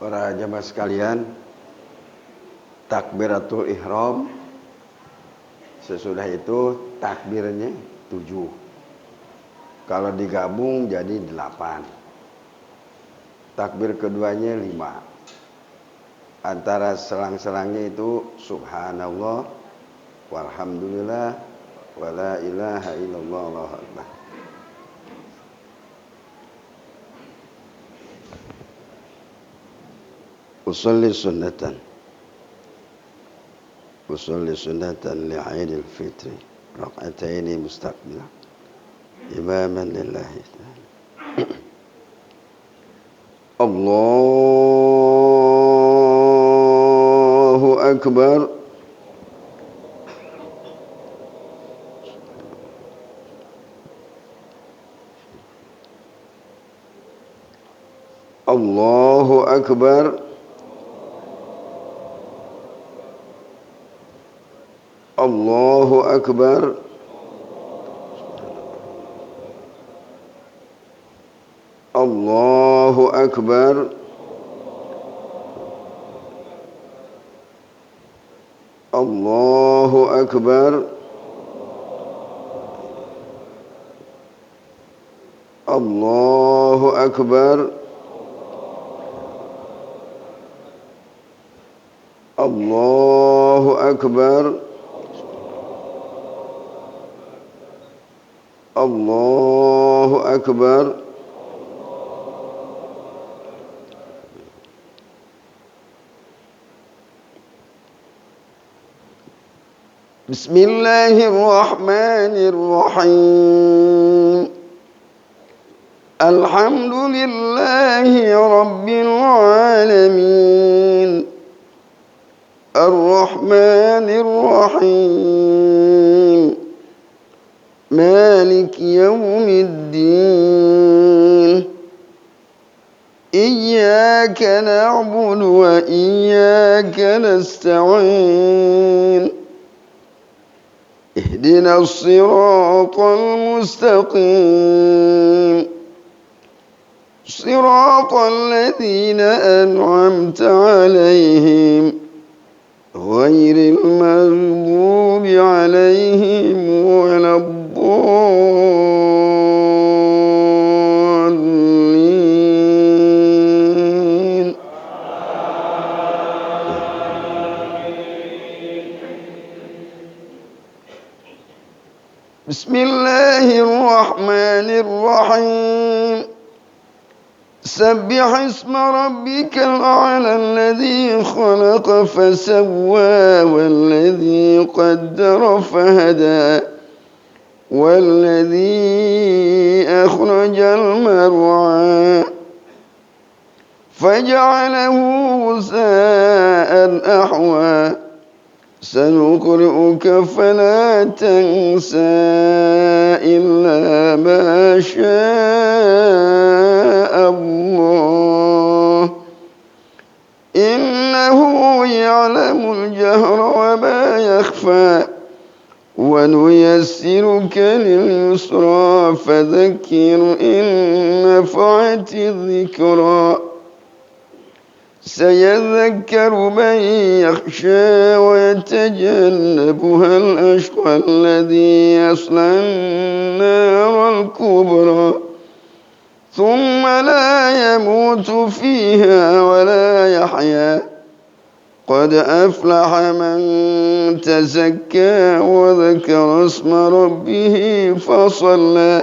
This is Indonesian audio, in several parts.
Para jamaah sekalian, takbiratul ihram, sesudah itu takbirnya 7. Kalau digabung jadi 8. Takbir keduanya 5. Antara selang-selangnya itu subhanallah, walhamdulillah, wala ilaha illallah, Allahu akbar. Usolli sunnatan li'aidil fitri rak'ataini mustaqbilan imaman lillahi ta'ala. Allahu akbar. Allahu akbar. Allahu akbar. Allahu akbar. Allahu akbar. Allahu akbar. Allahu akbar. Allahu akbar. Bismillahirrahmanirrahim. Alhamdulillahi rabbil alamin. Ar-Rahmanir Rahim. مالك يوم الدين إياك نعبد وإياك نستعين اهدنا الصراط المستقيم صراط الذين أنعمت عليهم غير المغضوب عليهم ولا الضالين. بسم الله الرحمن الرحيم. سبح اسم ربك الأعلى الذي خلق فسوى والذي قدر فهدى والذي أخرج المرعى فجعله غثاء أحوى سنقرئك فلا تنسى إلا ما شاء الله إنه يعلم الجهر وما يخفى ونيسرك لليسرى فذكر إن نفعت الذكرى سيذكر من يخشى ويتجنبها الأشقى الذي يصلى النار الكبرى ثم لا يموت فيها ولا يحيا قد أفلح من تزكى وذكر اسم ربه فصلى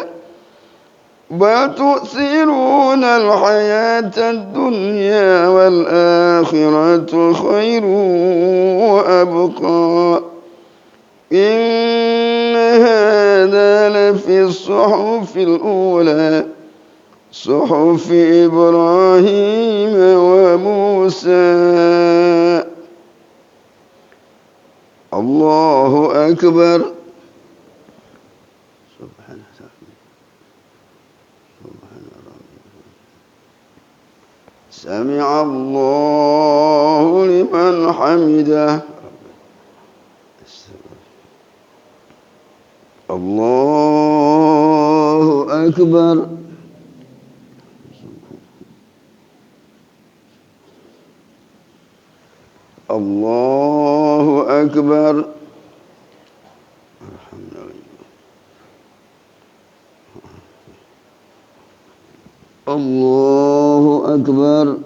بل تؤثرون الحياة الدنيا والآخرة خير وأبقى إن هذا لفي الصحف الأولى صحف إبراهيم وموسى. الله أكبر. سمع الله لمن حمده. الله أكبر. الله أكبر. الله أكبر.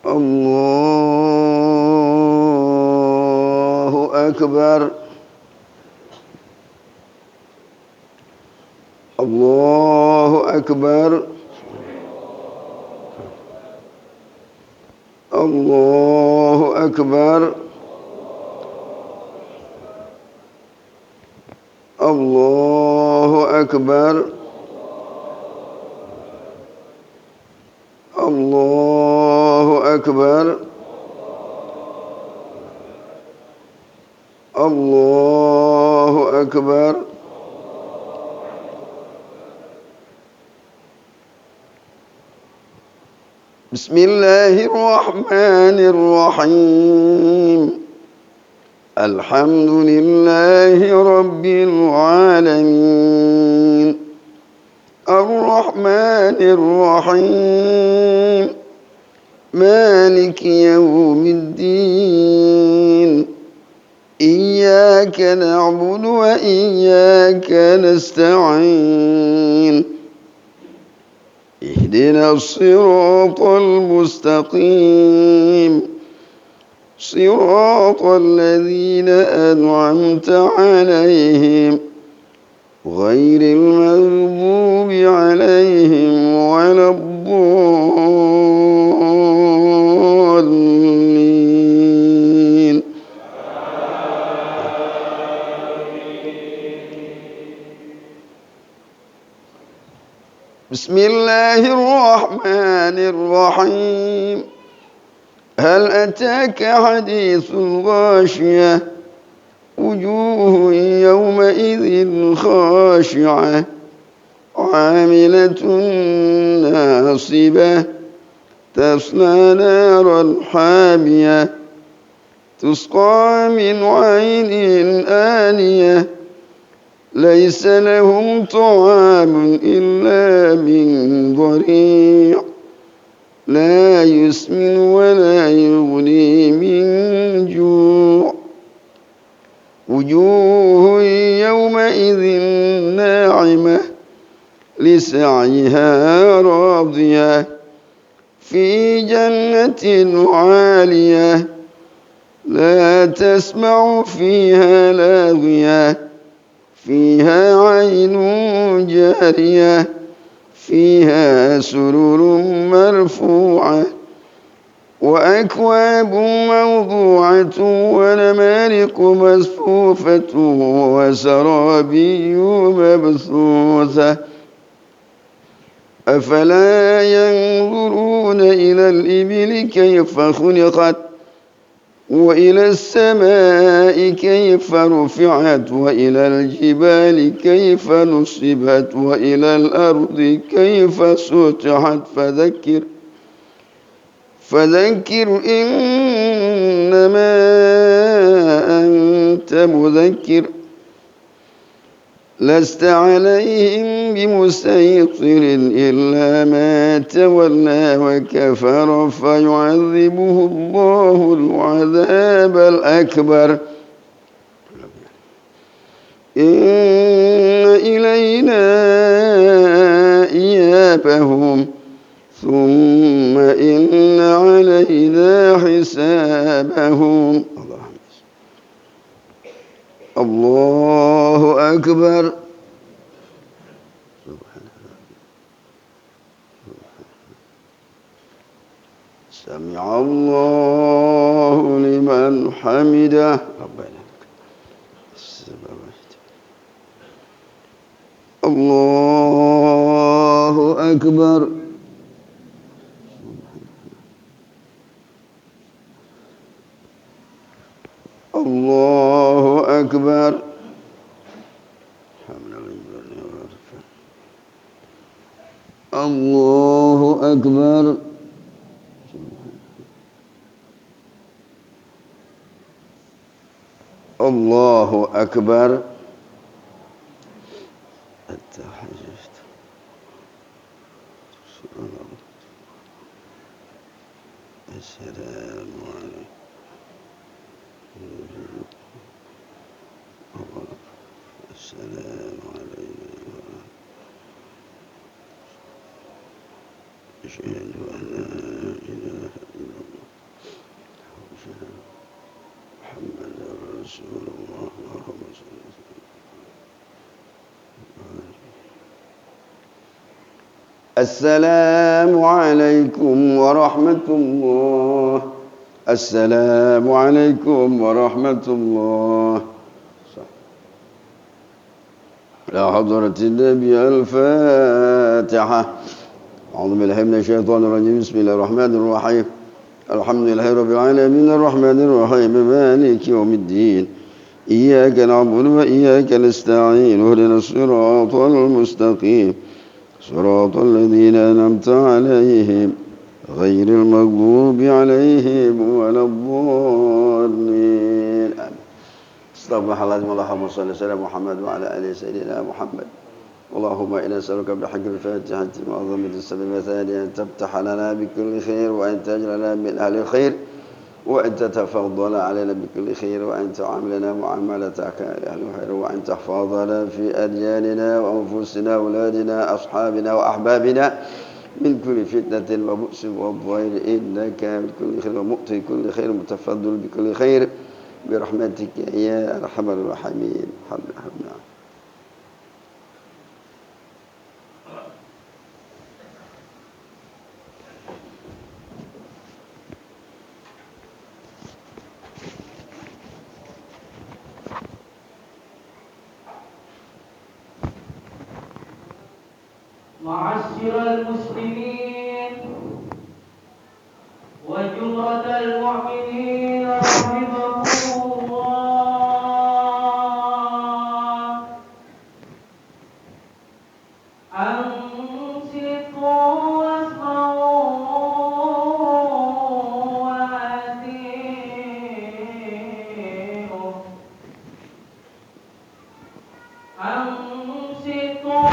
الله أكبر. الله أكبر. الله أكبر. الله أكبر. الله أكبر. الله أكبر. بسم الله الرحمن الرحيم. الحمد لله رب العالمين الرحمن الرحيم مالك يوم الدين إياك نعبد وإياك نستعين اهدنا الصراط المستقيم صراط الذين أنعمت عليهم غير المغضوب عليهم ولا الضالين. بسم الله الرحمن الرحيم. هل أتاك حديث الغاشية وجوه يومئذ خاشعة عاملة ناصبة تصلى نارا حامية تسقى من عين آنية ليس لهم طعام إلا من ضريع لا يسمن ولا يغني من جوع وجوه يومئذ ناعمة لسعيها راضية في جنة عالية لا تسمع فيها لاغية فيها عين جارية فيها سرر مرفوعة وأكواب موضوعة ونمارق مصفوفة وزرابي مبثوثة أفلا ينظرون إلى الإبل كيف خلقت وإلى السماء كيف رفعت وإلى الجبال كيف نصبت وإلى الأرض كيف سطحت فذكر إنما أنت مذكر لست عليهم بمسيطر إلا ما تولى وكفر فيعذبه الله العذاب الأكبر إن إلينا إيابهم ثم إن علينا حسابهم. الله أكبر. سمع الله لمن حمده. ربنا الله أكبر. الله أكبر. الله أكبر. الله أكبر. السلام عليكم. السلام علينا. أشهد أن لا إله إلا الله محمد رسول الله. اللهم صل وسلم. السلام عليكم ورحمة الله. السلام عليكم ورحمة الله. لا حضرة النبي. الفاتحة. أعوذ بالله من الشيطان الرجيم. بسم الله الرحمن الرحيم. الحمد لله رب العالمين الرحمن الرحيم مالك يوم الدين. إياك نعبد وإياك نستعين. اهدنا الصراط المستقيم صراط الذين أنعمت عليهم غير المغضوب عليهم ولا الضالين. استغفر الله. اللهم صل على محمد وعلى آل سيدنا محمد. اللهم إنا نسألك بحق الفاتحة وعظمة السبب مثاني أن تفتح لنا بكل خير، وأن تجعلنا من أهل الخير، وأن تتفضل علينا بكل خير، وأن تعاملنا معاملتك أهل الخير، وأن تحفظنا في أدياننا وأنفسنا وأولادنا أصحابنا وأحبابنا من كل فتنة وبؤس وضير، إنك بكل خير ومؤتي كل خير متفضل بكل خير برحمتك يا أرحم الراحمين. معاشر المسلمين وجمرة المؤمنين رحمكم الله، أنصتوا واسمعوا وأطيعوا. أنصتوا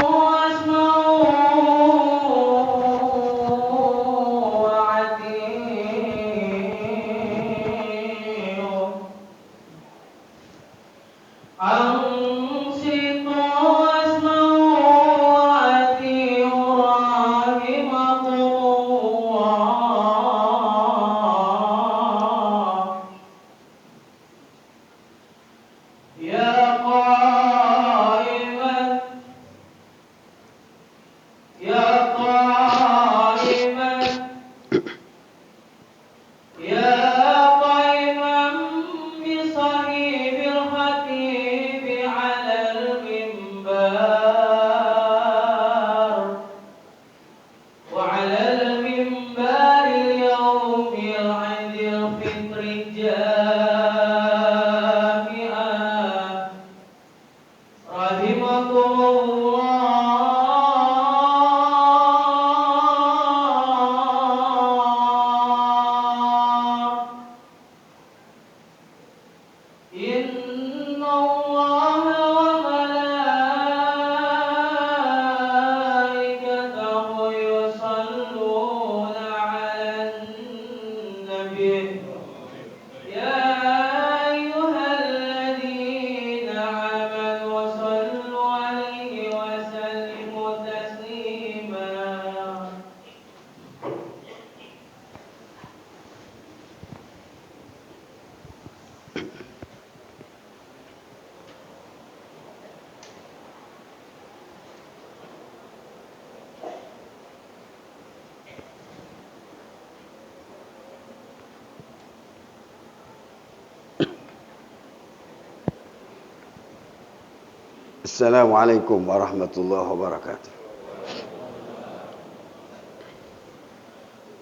Assalamualaikum warahmatullahi wabarakatuh.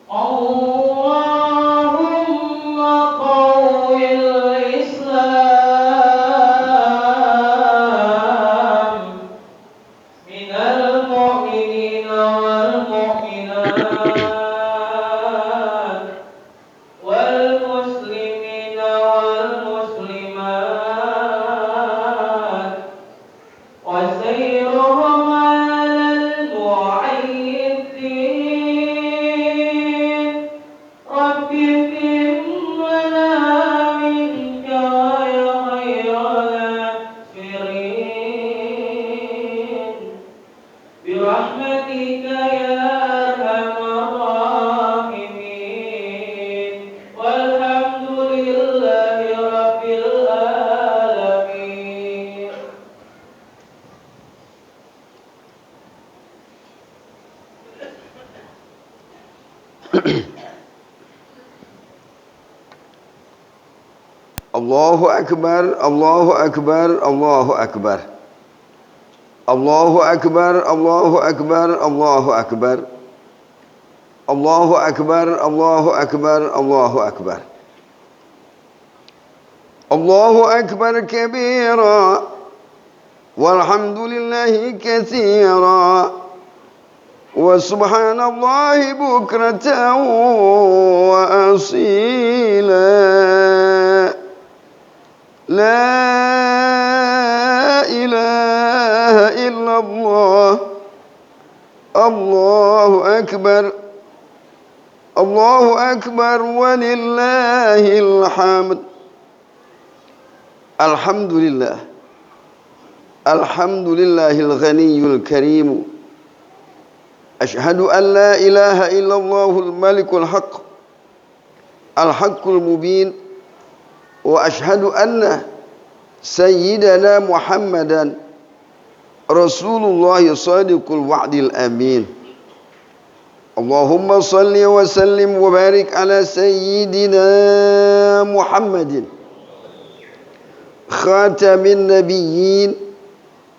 Allahumma qawwil Islam minal mu'minina wal mu'minat wal muslimina wal muslimat wa sayrahum 'alal mu'ayyidin rabbi timna minka ya khairal firin birahmatika ya arhamar rahimin walhamdulillahi rabbil alamin. Allahu Akbar, Allahu Akbar, Allahu Akbar. Allahu Akbar, Allahu Akbar, Allahu Akbar. Allahu Akbar, Allahu Akbar, Allahu Akbar. Allahu Akbar kabira walhamdulillahi katsira wa subhanallahi bukratan wa asila. La ilaha illallah. Allahu Akbar. Allahu Akbar walillahil hamd. Alhamdulillah. Alhamdulillahil ghaniyyul karim. Ashhadu an la ilaha illallahul malikul haqq. Al-haqqul mubin. وأشهد أن سيدنا محمدا رسول الله صادق الوعد الأمين. اللهم صل وسلم وبارك على سيدنا محمد خاتم النبيين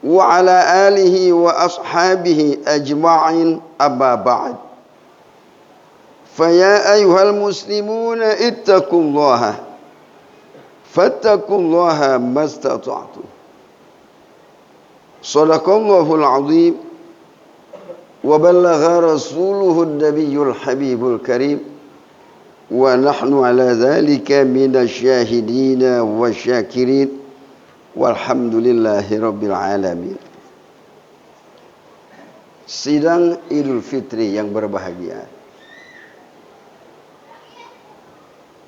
وعلى آله وأصحابه أجمعين. أما بعد فيا أيها المسلمون اتقوا الله فاتقوا الله ما استطعتم. صدق الله العظيم وبلغ رسوله النبي الحبيب الكريم ونحن على ذلك من الشاهدين والشاكرين والحمد لله رب العالمين. Sidang Idul Fitri yang berbahagia,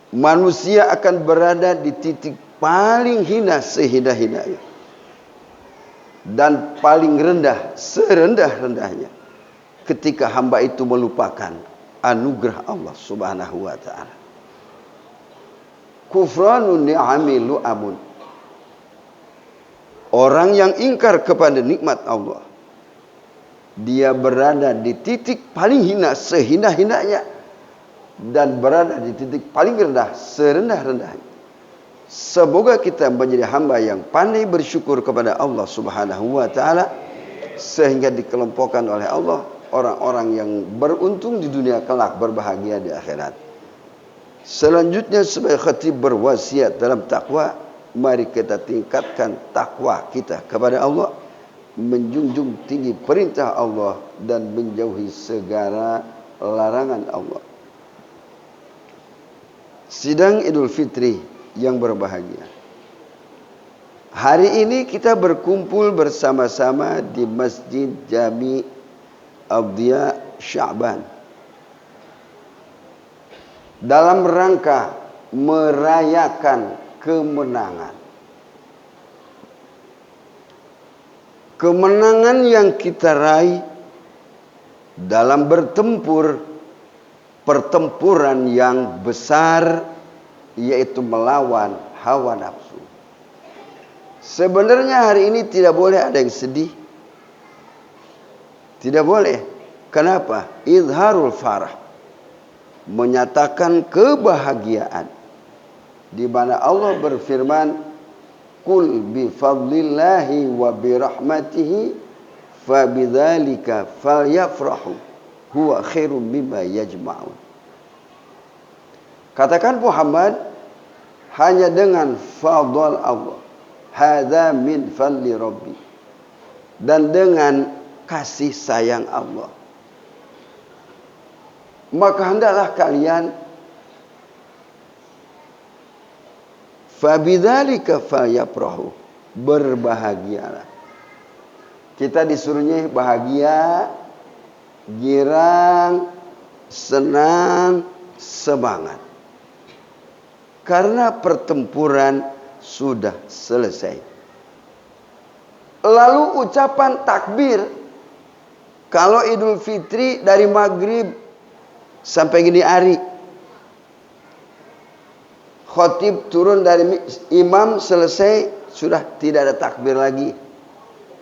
manusia akan berada di titik paling hina sehina-hinanya dan paling rendah serendah-rendahnya ketika hamba itu melupakan anugerah Allah Subhanahu wa taala. Kufranun ni'ami lu'amun. Orang yang ingkar kepada nikmat Allah, dia berada di titik paling hina sehina-hinanya dan berada di titik paling rendah serendah-rendahnya. Semoga kita menjadi hamba yang pandai bersyukur kepada Allah Subhanahu wa taala sehingga dikelompokkan oleh Allah orang-orang yang beruntung di dunia kelak, berbahagia di akhirat. Selanjutnya sebagai khatib berwasiat dalam takwa, mari kita tingkatkan takwa kita kepada Allah, menjunjung tinggi perintah Allah dan menjauhi segala larangan Allah. Sidang Idul Fitri yang berbahagia, hari ini kita berkumpul bersama-sama di Masjid Jami Abdiya Sya'ban dalam rangka merayakan kemenangan. Kemenangan yang kita raih dalam bertempur pertempuran yang besar, yaitu melawan hawa nafsu. Sebenarnya hari ini tidak boleh ada yang sedih. Tidak boleh. Kenapa? Izharul farah, menyatakan kebahagiaan, di mana Allah berfirman, Qul bi fadlillahi wa bi rahmatihi fabidzalika falyafrahu huwa khairum mimma yajma'un. Katakan Muhammad, hanya dengan fadl Allah, hadza min fadli rabbi, dan dengan kasih sayang Allah, maka hendaklah kalian fabidzalika falyafrahu, berbahagialah. Kita disuruhnya bahagia, girang, senang, semangat. Karena pertempuran sudah selesai. Lalu ucapan takbir, kalau Idul Fitri dari maghrib sampai gini hari, khotib turun dari imam selesai, sudah tidak ada takbir lagi.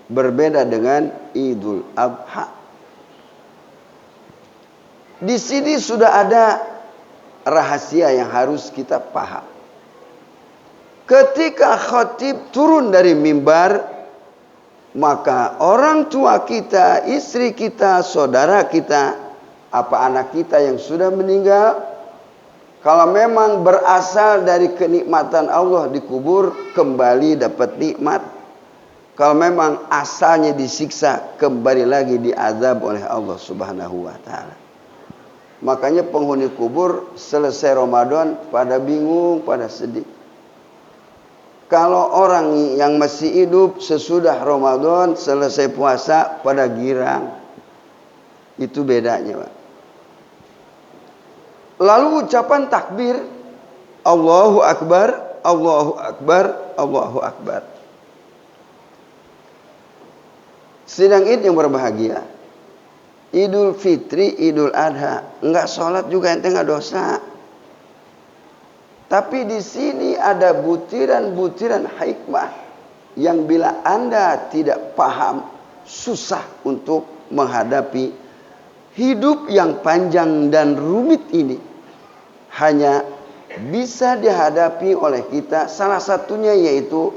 Berbeda dengan Idul Adha. Di sini sudah ada rahasia yang harus kita paham. Ketika khatib turun dari mimbar, maka orang tua kita, istri kita, saudara kita, apa anak kita yang sudah meninggal, kalau memang berasal dari kenikmatan Allah dikubur, kembali dapat nikmat. Kalau memang asalnya disiksa, kembali lagi diazab oleh Allah Subhanahu wa taala. Makanya penghuni kubur selesai Ramadan pada bingung, pada sedih. Kalau orang yang masih hidup sesudah Ramadan selesai puasa pada girang. Itu bedanya, Pak. Lalu ucapan takbir, Allahu Akbar, Allahu Akbar, Allahu Akbar. Sidang Id yang berbahagia, Idul Fitri, Idul Adha, enggak sholat juga ente enggak dosa. Tapi di sini ada butiran-butiran hikmah yang bila Anda tidak paham, susah untuk menghadapi hidup yang panjang dan rumit ini. Hanya bisa dihadapi oleh kita, salah satunya yaitu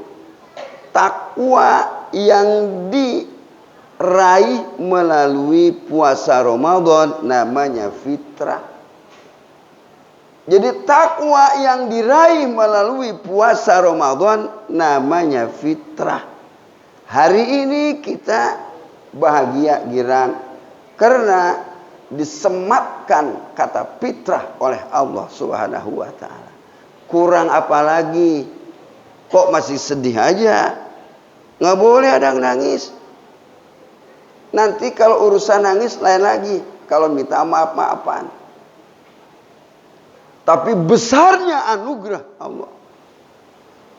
takwa yang diraih melalui puasa Ramadan, namanya fitrah. Jadi takwa yang diraih melalui puasa Ramadan namanya fitrah. Hari ini kita bahagia girang karena disematkan kata fitrah oleh Allah Subhanahu wa taala. Kurang apa lagi? Kok masih sedih aja? Nggak boleh ada yang nangis. Nanti kalau urusan nangis lain lagi. Kalau minta maaf-maafan. Tapi besarnya anugerah Allah.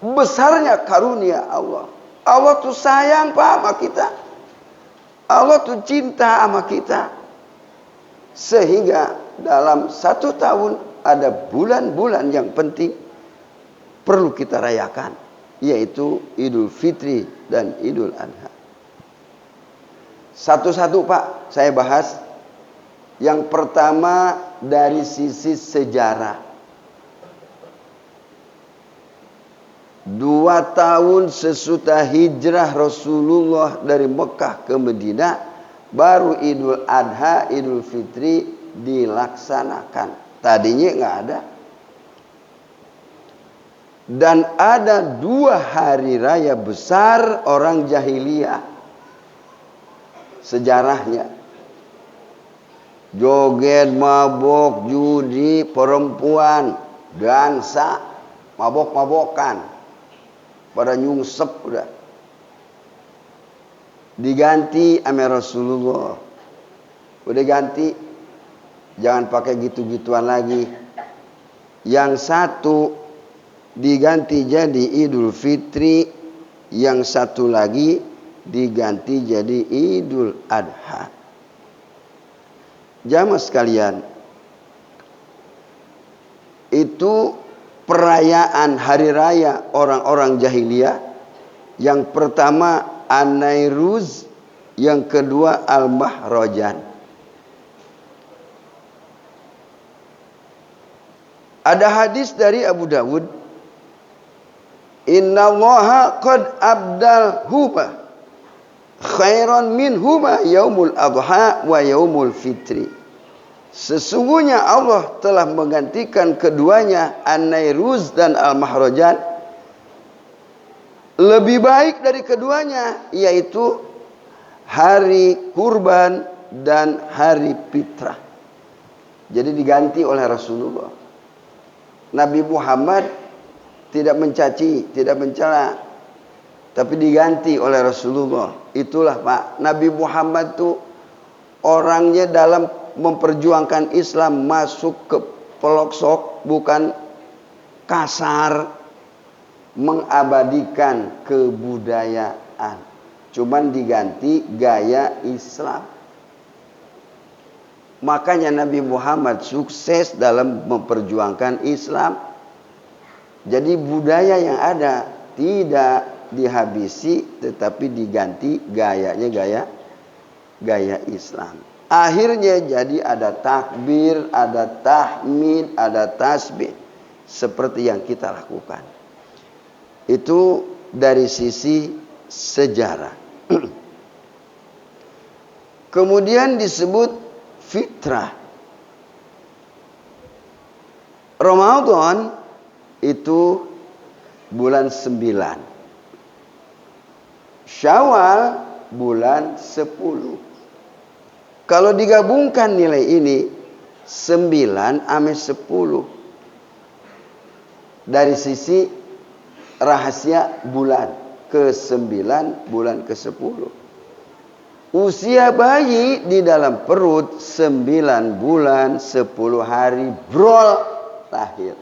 Besarnya karunia Allah. Allah tuh sayang Pak sama kita. Allah tuh cinta sama kita. Sehingga dalam 1 tahun ada bulan-bulan yang penting perlu kita rayakan. Yaitu Idul Fitri dan Idul Adha. Satu-satu Pak saya bahas. Yang pertama dari sisi sejarah. 2 tahun sesudah hijrah Rasulullah dari Mekah ke Madinah, baru Idul Adha, Idul Fitri dilaksanakan. Tadinya nggak ada. Dan ada 2 hari raya besar orang jahiliyah. Sejarahnya. Joget, mabok, judi, perempuan, dansa, mabok-mabokan. Pada nyungsep udah. Diganti sama Rasulullah. Udah ganti. Jangan pakai gitu-gituan lagi. Yang satu diganti jadi Idul Fitri. Yang satu lagi diganti jadi Idul Adha. Jamaah sekalian, itu perayaan hari raya orang-orang jahiliyah. Yang pertama An-Nairuz, yang kedua Al-Mahrajan. Ada hadis dari Abu Dawud, Innallaha qad abdalhuma khairan minhuma yaumul adha wa yaumul fitri. Sesungguhnya Allah telah menggantikan keduanya, An-Nairuz dan Al-Mahrajan, lebih baik dari keduanya, yaitu hari kurban dan hari fitrah. Jadi diganti oleh Rasulullah. Nabi Muhammad tidak mencaci, tidak mencela, tapi diganti oleh Rasulullah. Itulah Pak, Nabi Muhammad tuh orangnya dalam memperjuangkan Islam masuk ke pelosok, bukan kasar, mengabadikan kebudayaan. Cuman diganti gaya Islam. Makanya Nabi Muhammad sukses dalam memperjuangkan Islam. Jadi budaya yang ada tidak dihabisi, tetapi diganti gayanya gaya Islam. Akhirnya jadi ada takbir, ada tahmid, ada tasbih, seperti yang kita lakukan. Itu dari sisi sejarah. Kemudian disebut fitrah. Ramadan itu bulan 9. Syawal bulan 10. Kalau digabungkan nilai ini 9 sama 10. Dari sisi rahasia bulan ke-9, bulan ke-10. Usia bayi di dalam perut 9 bulan 10 hari brol lahir.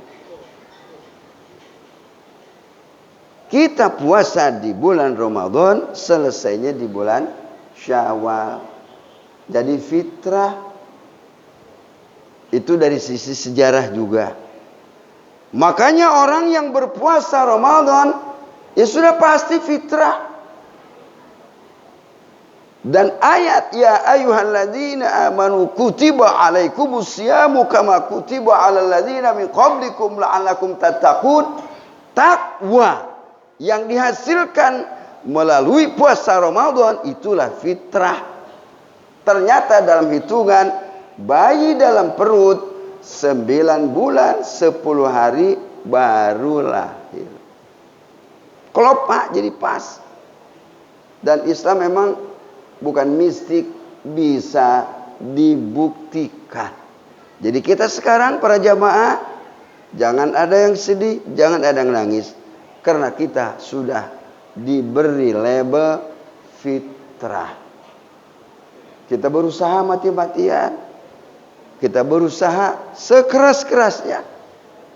Kita puasa di bulan Ramadan, selesainya di bulan Syawal. Jadi fitrah itu dari sisi sejarah juga. Makanya orang yang berpuasa Ramadan ya sudah pasti fitrah. Dan ayat ya ayyuhalladzina amanu kutiba alaikumus syamu kama kutiba alal ladzina min qablikum la'allakum tattaqun. Takwa yang dihasilkan melalui puasa Ramadan itulah fitrah. Ternyata dalam hitungan bayi dalam perut 9 bulan 10 hari baru lahir. Kelopak jadi pas. Dan Islam memang bukan mistik, bisa dibuktikan. Jadi kita sekarang para jamaah jangan ada yang sedih, jangan ada yang nangis, karena kita sudah diberi label fitrah. Kita berusaha mati-matian, kita berusaha sekeras-kerasnya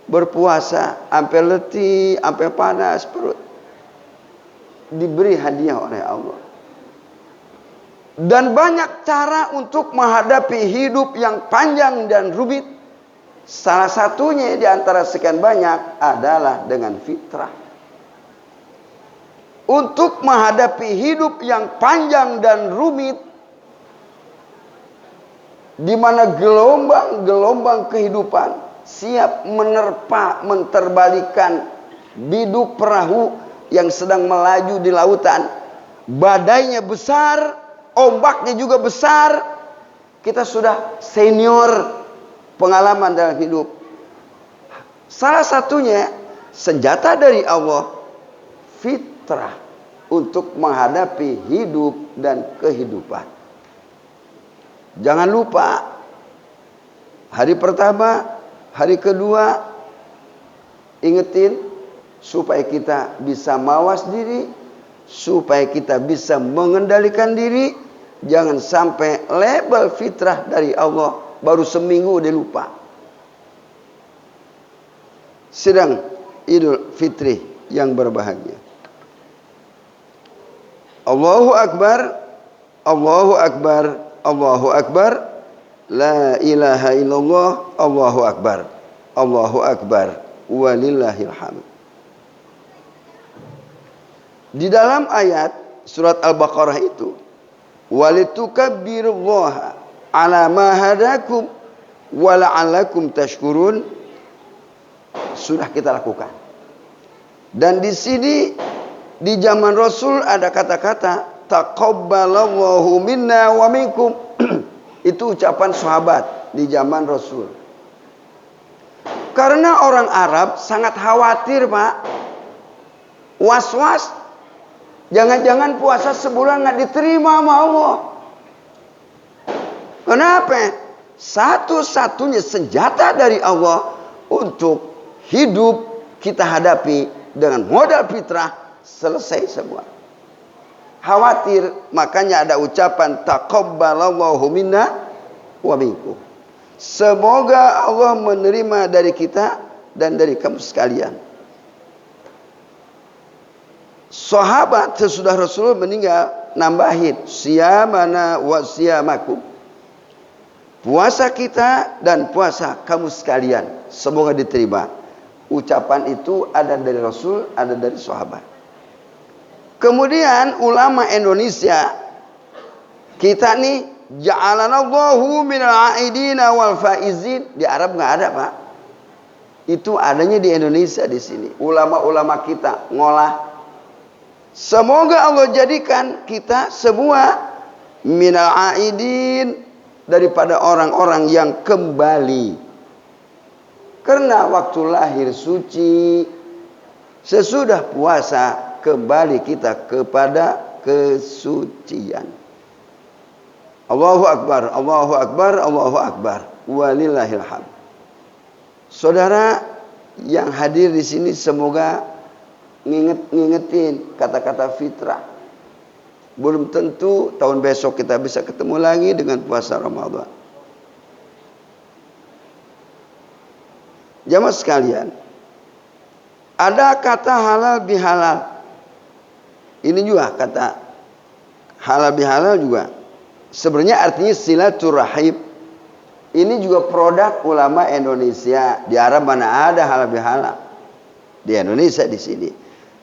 berpuasa sampai letih, sampai panas perut. Diberi hadiah oleh Allah. Dan banyak cara untuk menghadapi hidup yang panjang dan rumit. Salah satunya di antara sekian banyak adalah dengan fitrah. Untuk menghadapi hidup yang panjang dan rumit, di mana gelombang-gelombang kehidupan siap menerpa, menterbalikan biduk perahu yang sedang melaju di lautan. Badainya besar, ombaknya juga besar. Kita sudah senior pengalaman dalam hidup. Salah satunya senjata dari Allah, fitrah, untuk menghadapi hidup dan kehidupan. Jangan lupa, hari pertama, hari kedua, ingetin supaya kita bisa mawas diri, supaya kita bisa mengendalikan diri. Jangan sampai label fitrah dari Allah baru seminggu udah lupa. Sedang Idul Fitri yang berbahagia. Allahu Akbar, Allahu Akbar, Allahu Akbar, la ilaha illallah, Allahu Akbar, Allahu Akbar, walillahil hamd. Di dalam ayat surat Al-Baqarah itu, walitukabbirullaha ala ma hadakum wa la'allakum tashkurun, sudah kita lakukan. Dan di sini di zaman Rasul ada kata-kata taqabbalallahu minna wa minkum. Itu ucapan sahabat di zaman Rasul. Karena orang Arab sangat khawatir, Pak. Was-was. Jangan-jangan puasa sebulan nggak diterima sama Allah. Kenapa? Satu-satunya senjata dari Allah untuk hidup kita hadapi dengan modal fitrah, selesai semua. Khawatir, makanya ada ucapan taqabbalallahu minna wa minkum. Semoga Allah menerima dari kita dan dari kamu sekalian. Sahabat sesudah Rasul meninggal nambahin siyamana wa siyamakum. Puasa kita dan puasa kamu sekalian semoga diterima. Ucapan itu ada dari Rasul, ada dari sahabat. Kemudian ulama Indonesia kita nih ja'alanallahu minal aidina wal faizin. Di Arab nggak ada, Pak. Itu adanya di Indonesia di sini. Ulama-ulama kita ngolah. Semoga Allah jadikan kita semua minal aidin, daripada orang-orang yang kembali. Karena waktu lahir suci, sesudah puasa kembali kita kepada kesucian. Allahu Akbar, Allahu Akbar, Allahu Akbar. Walillahil hamd. Saudara yang hadir di sini semoga ngingetin kata-kata fitrah. Belum tentu tahun besok kita bisa ketemu lagi dengan puasa Ramadan. Jamaah sekalian, ada kata halal bihalal. Ini juga kata halal bihalal juga. Sebenarnya artinya silaturahim. Ini juga produk ulama Indonesia. Di Arab mana ada halal bihalal? Di Indonesia di sini.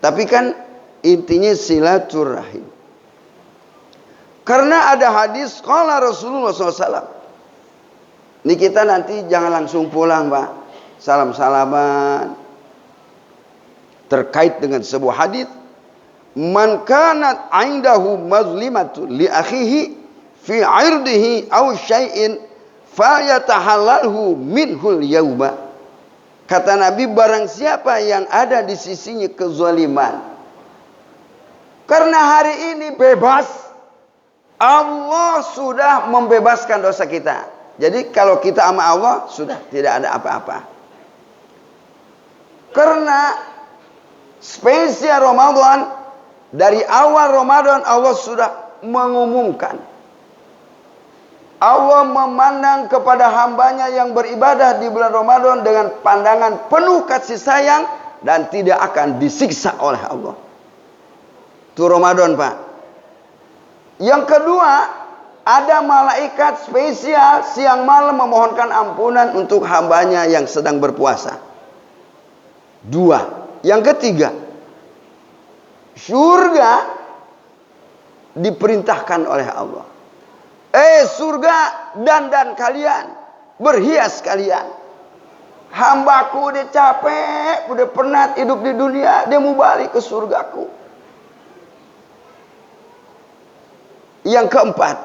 Tapi kan intinya silaturahim. Karena ada hadis qala Rasulullah SAW. Ini kita nanti jangan langsung pulang, Pak. Salam-salaman. Terkait dengan sebuah hadis, man kanat 'indahu mazlimatu li akhihi fi 'irdihi aw syai'in falyatahallalhu minhul yauma. Kata Nabi, barang siapa yang ada di sisinya kezaliman, karena hari ini bebas, Allah sudah membebaskan dosa kita. Jadi kalau kita sama Allah sudah tidak ada apa-apa. Karena spesial Ramadan, dari awal Ramadan Allah sudah mengumumkan. Allah memandang kepada hambanya yang beribadah di bulan Ramadan dengan pandangan penuh kasih sayang dan tidak akan disiksa oleh Allah. Itu Ramadan, Pak. Yang kedua, ada malaikat spesial siang malam memohonkan ampunan untuk hambanya yang sedang berpuasa. Dua. Yang ketiga, surga diperintahkan oleh Allah. Surga dandan kalian, berhias kalian. Hambaku udah capek, udah penat hidup di dunia, dia mau balik ke surgaku. Yang keempat,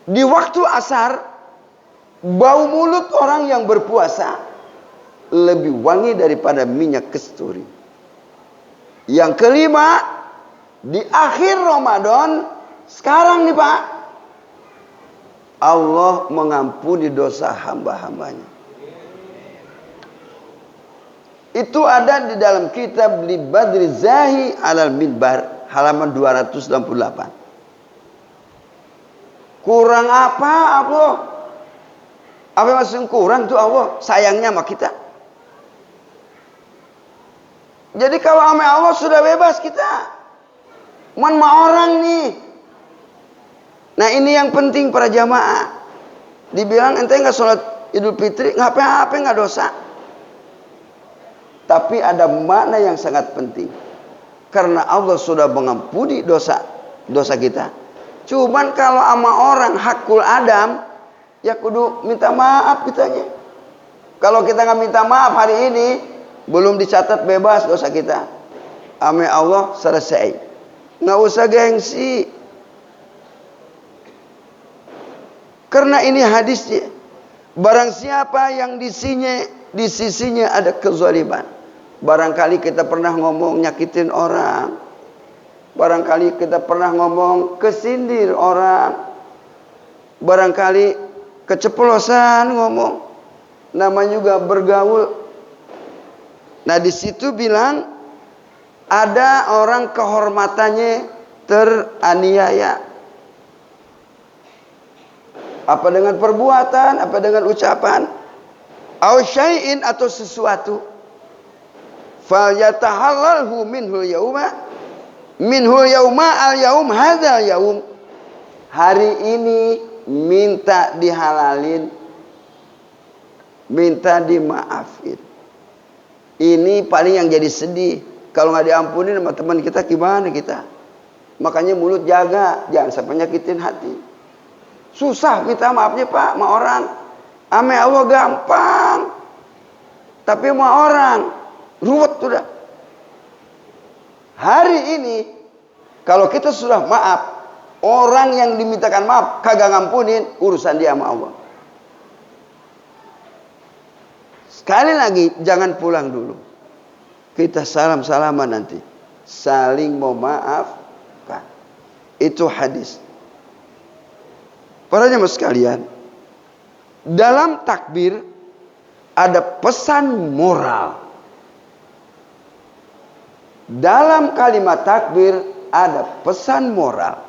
di waktu asar, bau mulut orang yang berpuasa lebih wangi daripada minyak kasturi. Yang kelima, di akhir Ramadan, sekarang nih Pak, Allah mengampuni dosa hamba-hambanya. Itu ada di dalam kitab Li Badri Zahi Alal Minbar, halaman 268. Kurang apa Allah? Apa yang masih kurang tuh Allah? Sayangnya sama kita. Jadi kalau sama Allah sudah bebas kita. Mana orang nih. Nah ini yang penting para jamaah. Dibilang ente nggak sholat Idul Fitri, nggak apa-apa, nggak dosa. Tapi ada makna yang sangat penting. Karena Allah sudah mengampuni dosa kita. Cuman kalau sama orang hakul Adam, ya kudu minta maaf kitanya. Kalau kita nggak minta maaf hari ini, belum dicatat bebas dosa kita. ame Allah selesai. Nggak usah gengsi. Karena ini hadisnya. Barang siapa yang di sisinya ada kezaliman. Barangkali kita pernah ngomong nyakitin orang. Barangkali kita pernah ngomong kesindir orang. Barangkali keceplosan ngomong. Namanya juga bergaul. Nah di situ bilang ada orang kehormatannya teraniaya. Apa dengan perbuatan, apa dengan ucapan. Aw syai'in atau sesuatu. Falyatahallalhu minhul yauma. Minhul yauma al-yaum hadzal yaum. Hari ini minta dihalalin. Minta dimaafin. Ini paling yang jadi sedih. Kalau nggak diampunin sama teman kita gimana kita? Makanya mulut jaga, jangan sampai nyakitin hati. Susah minta maafnya Pak sama orang. Ame Allah gampang. Tapi sama orang ruwet sudah. Hari ini kalau kita sudah maaf, orang yang dimintakan maaf kagak ngampunin, urusan dia sama Allah. Sekali lagi jangan pulang dulu. Kita salam-salaman nanti. Saling memaafkan. Itu hadis. Para jemaah sekalian, dalam takbir ada pesan moral. Dalam kalimat takbir ada pesan moral.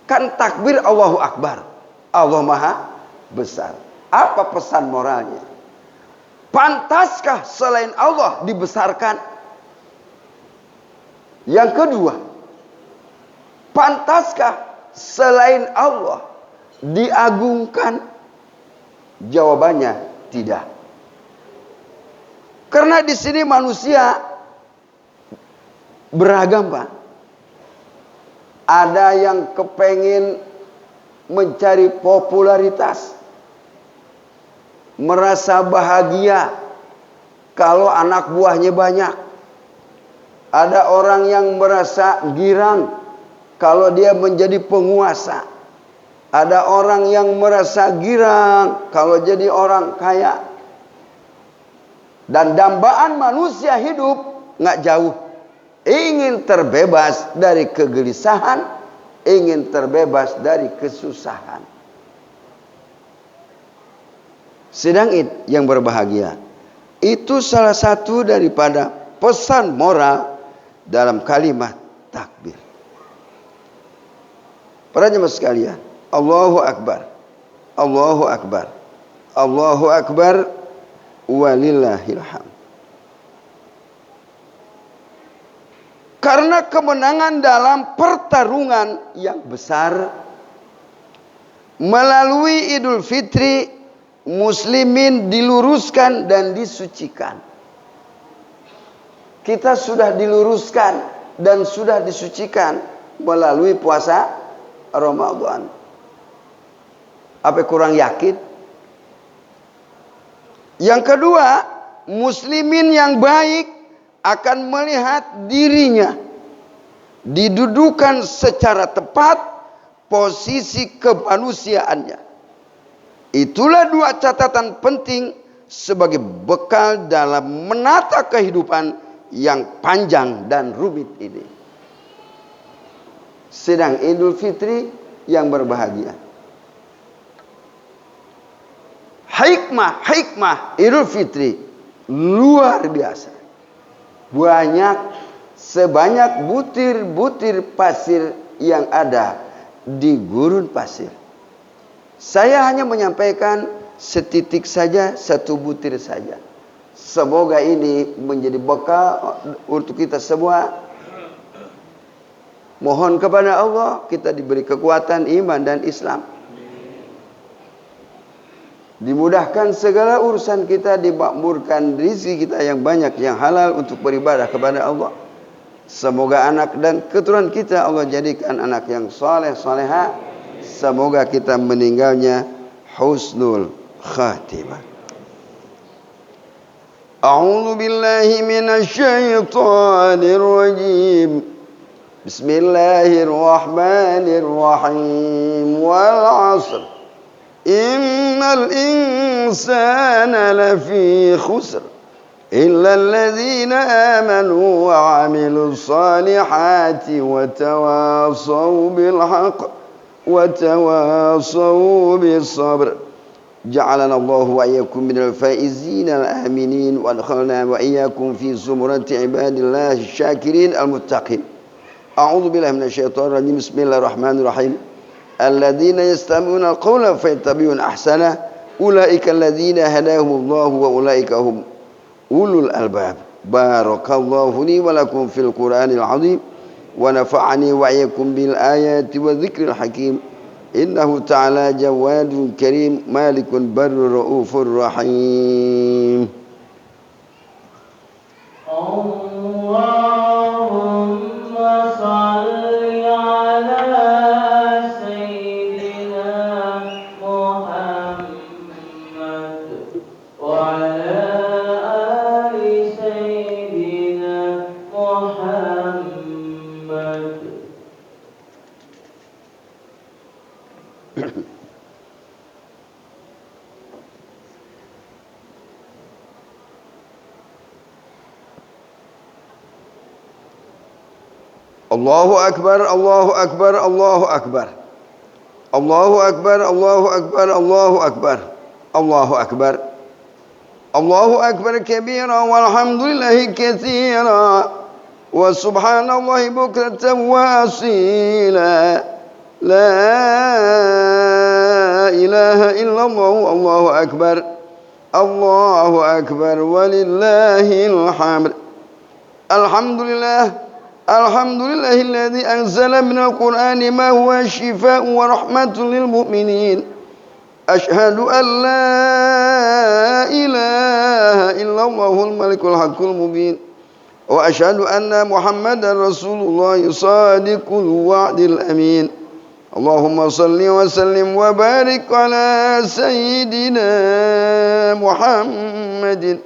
Kan takbir Allahu Akbar. Allah Maha Besar. Apa pesan moralnya? Pantaskah selain Allah dibesarkan? Yang kedua, pantaskah selain Allah diagungkan? Jawabannya tidak. Karena di sini manusia beragam, Pak. Ada yang kepengen mencari popularitas, merasa bahagia kalau anak buahnya banyak. Ada orang yang merasa girang kalau dia menjadi penguasa. Ada orang yang merasa girang kalau jadi orang kaya. Dan dambaan manusia hidup nggak jauh. Ingin terbebas dari kegelisahan, ingin terbebas dari kesusahan. Sedang yang berbahagia. Itu salah satu daripada pesan moral dalam kalimat takbir. Para jemaah sekalian, Allahu Akbar. Allahu Akbar. Allahu Akbar walillahil hamd. Karena kemenangan dalam pertarungan yang besar melalui Idul Fitri, muslimin diluruskan dan disucikan. Kita sudah diluruskan dan sudah disucikan melalui puasa Ramadan. Apa kurang yakin? Yang kedua, muslimin yang baik akan melihat dirinya didudukan secara tepat posisi kemanusiaannya. Itulah dua catatan penting sebagai bekal dalam menata kehidupan yang panjang dan rumit ini. Sedang Idul Fitri yang berbahagia. Hikmah Idul Fitri luar biasa. Sebanyak butir-butir pasir yang ada di gurun pasir. Saya hanya menyampaikan setitik saja, satu butir saja. Semoga ini menjadi bekal untuk kita semua. Mohon kepada Allah kita diberi kekuatan iman dan Islam. Dimudahkan segala urusan kita, dimakmurkan rezeki kita yang banyak, yang halal untuk beribadah kepada Allah. Semoga anak dan keturunan kita Allah jadikan anak yang saleh salehah. Semoga kita meninggalnya husnul khatimah. أعوذ بالله من الشيطان الرجيم. بسم الله الرحمن الرحيم. والعصر إن الإنسان لفي خسر إلا الذين آمنوا وعملوا الصالحات وتواصوا بالحق وتواصوا بالصبر. جعلنا الله وإياكم من الفائزين الآمنين وأدخلنا وإياكم في زمرة عباد الله الشاكرين المتقين. أعوذ بالله من الشيطان الرجيم. بسم الله الرحمن الرحيم. الذين يستمعون القول فيتبعون أحسنه أولئك الذين هداهم الله وأولئك هم أولو الألباب. بارك الله لي ولكم في القرآن العظيم ونفعني وإياكم بالآيات والذكر الحكيم. إنه تعالى جواد كريم مالك بر رؤوف رحيم. اللهم صل على سيدنا محمد وعلى آل سيدنا محمد. الله أكبر الله أكبر الله أكبر الله أكبر الله أكبر الله أكبر الله أكبر الله أكبر كبيرا والحمد لله كثيرا وسبحان الله بكرة وأصيلا. لا إله إلا الله. الله أكبر الله أكبر ولله الحمد. الحمد لله الحمد لله الذي أنزل من القرآن ما هو شفاء ورحمة للمؤمنين. أشهد أن لا إله إلا الله الملك الحق المبين وأشهد أن محمدا رسول الله صادق الوعد الأمين. اللهم صل وسلم وبارك على سيدنا محمد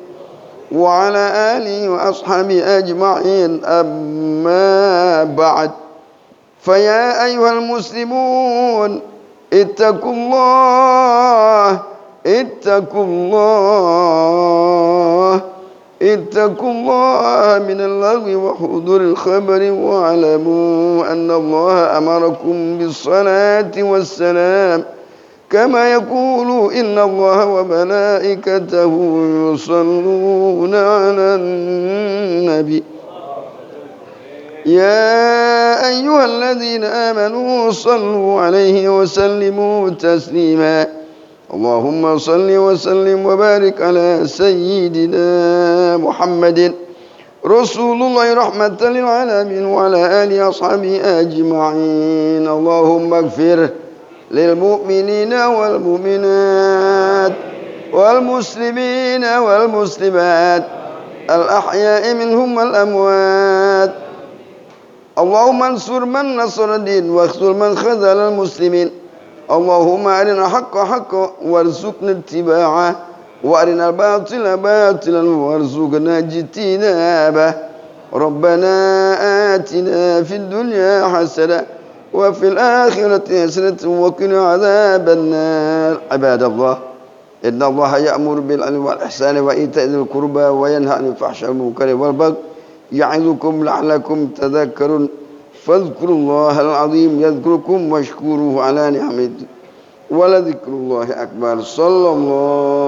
وعلى آله وأصحابه أجمعين. أما بعد، فيا أيها المسلمون اتقوا الله اتقوا الله اتقوا الله من اللغو وحضور الخبر واعلموا أن الله أمركم بالصلاة والسلام كما يقول إن الله وملائكته يصلون على النبي يا أيها الذين آمنوا صلوا عليه وسلموا تسليما. اللهم صل وسلم وبارك على سيدنا محمد رسول الله رحمة للعالمين وعلى آله وأصحابه أجمعين. اللهم اغفر للمؤمنين والمؤمنات والمسلمين والمسلمات الأحياء منهم والأموات. اللهم انصر من نصر الدين واخذل من خذل المسلمين. اللهم أرنا الحق حقا وارزقنا اتباعه وأرنا الباطل باطلا وارزقنا اجتنابه. ربنا آتنا في الدنيا حسنة وفي الآخرة حسنة وقنا عذاب النار. عباد الله، إن الله يأمر بالعدل والإحسان وإيتاء ذي القربى وينهى عن الفحشاء والمنكر والبغي يعظكم لعلكم تذكرون. فاذكروا الله العظيم يذكركم واشكروه على نعمته ولذكر الله أكبر. صلى الله